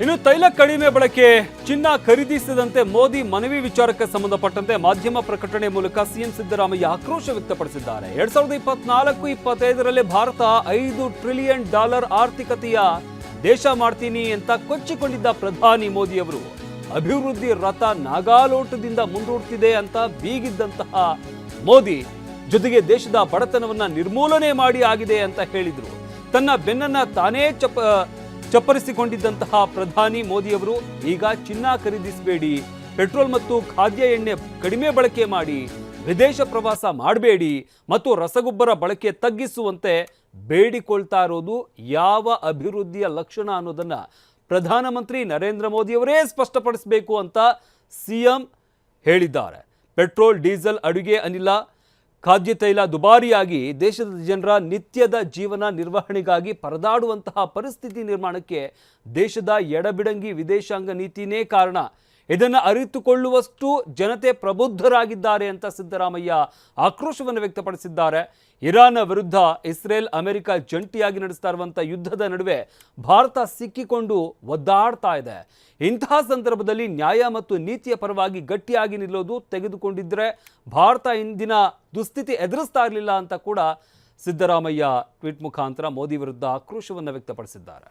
ಇನ್ನು ತೈಲ ಕಡಿಮೆ ಬಳಕೆ ಚಿನ್ನ ಖರೀದಿಸದಂತೆ ಮೋದಿ ಮನವಿ ವಿಚಾರಕ್ಕೆ ಸಂಬಂಧಪಟ್ಟಂತೆ ಮಾಧ್ಯಮ ಪ್ರಕಟಣೆ ಮೂಲಕ ಸಿಎಂ ಸಿದ್ದರಾಮಯ್ಯ ಆಕ್ರೋಶ ವ್ಯಕ್ತಪಡಿಸಿದ್ದಾರೆ. 2024-25ರಲ್ಲಿ ಭಾರತ $5 ಟ್ರಿಲಿಯನ್ ಆರ್ಥಿಕತೆಯ ದೇಶ ಮಾಡ್ತೀನಿ ಅಂತ ಕೊಚ್ಚಿಕೊಂಡಿದ್ದ ಪ್ರಧಾನಿ ಮೋದಿ ಅವರು ಅಭಿವೃದ್ಧಿ ರಥ ನಾಗಾಲೋಟದಿಂದ ಮುಂದೂಡ್ತಿದೆ ಅಂತ ಬೀಗಿದ್ದಂತಹ ಮೋದಿ ಜೊತೆಗೆ ದೇಶದ ಬಡತನವನ್ನ ನಿರ್ಮೂಲನೆ ಮಾಡಿ ಆಗಿದೆ ಅಂತ ಹೇಳಿದ್ರು. ತನ್ನ ಬೆನ್ನನ್ನ ತಾನೇ ಚಪ್ಪರಿಸಿಕೊಂಡಿದ್ದಂತಹ ಪ್ರಧಾನಿ ಮೋದಿಯವರು ಈಗ ಚಿನ್ನ ಖರೀದಿಸಬೇಡಿ, ಪೆಟ್ರೋಲ್ ಮತ್ತು ಖಾದ್ಯ ಎಣ್ಣೆ ಕಡಿಮೆ ಬಳಕೆ ಮಾಡಿ, ವಿದೇಶ ಪ್ರವಾಸ ಮಾಡಬೇಡಿ ಮತ್ತು ರಸಗೊಬ್ಬರ ಬಳಕೆ ತಗ್ಗಿಸುವಂತೆ ಬೇಡಿಕೊಳ್ತಾ ಇರೋದು ಯಾವ ಅಭಿವೃದ್ಧಿಯ ಲಕ್ಷಣ ಅನ್ನೋದನ್ನ ಪ್ರಧಾನಮಂತ್ರಿ ನರೇಂದ್ರ ಮೋದಿಯವರೇ ಸ್ಪಷ್ಟಪಡಿಸಬೇಕು ಅಂತ ಸಿಎಂ ಹೇಳಿದ್ದಾರೆ. ಪೆಟ್ರೋಲ್, ಡೀಸೆಲ್, ಅಡುಗೆ ಅನಿಲ, ಖಾದ್ಯ ತೈಲ ದುಬಾರಿಯಾಗಿ ದೇಶದ ಜನರ ನಿತ್ಯದ ಜೀವನ ನಿರ್ವಹಣೆಗಾಗಿ ಪರದಾಡುವಂತಹ ಪರಿಸ್ಥಿತಿ ನಿರ್ಮಾಣಕ್ಕೆ ದೇಶದ ಎಡಬಿಡಂಗಿ ವಿದೇಶಾಂಗ ನೀತಿನೇ ಕಾರಣ. ಇದನ್ನು ಅರಿತುಕೊಳ್ಳುವಷ್ಟು ಜನತೆ ಪ್ರಬುದ್ಧರಾಗಿದ್ದಾರೆ ಅಂತ ಸಿದ್ದರಾಮಯ್ಯ ಆಕ್ರೋಶವನ್ನು ವ್ಯಕ್ತಪಡಿಸಿದ್ದಾರೆ. ಇರಾನ್ ವಿರುದ್ಧ ಇಸ್ರೇಲ್ ಅಮೆರಿಕ ಜಂಟಿಯಾಗಿ ನಡೆಸ್ತಾ ಇರುವಂಥ ಯುದ್ಧದ ನಡುವೆ ಭಾರತ ಸಿಕ್ಕಿಕೊಂಡು ಒದ್ದಾಡ್ತಾ ಇದೆ. ಇಂತಹ ಸಂದರ್ಭದಲ್ಲಿ ನ್ಯಾಯ ಮತ್ತು ನೀತಿಯ ಪರವಾಗಿ ಗಟ್ಟಿಯಾಗಿ ನಿಲ್ಲೋದು ತೆಗೆದುಕೊಂಡಿದ್ರೆ ಭಾರತ ಇಂದಿನ ದುಸ್ಥಿತಿ ಎದುರಿಸ್ತಾ ಇರಲಿಲ್ಲ ಅಂತ ಕೂಡ ಸಿದ್ದರಾಮಯ್ಯ ಟ್ವೀಟ್ ಮುಖಾಂತರ ಮೋದಿ ವಿರುದ್ಧ ಆಕ್ರೋಶವನ್ನು ವ್ಯಕ್ತಪಡಿಸಿದ್ದಾರೆ.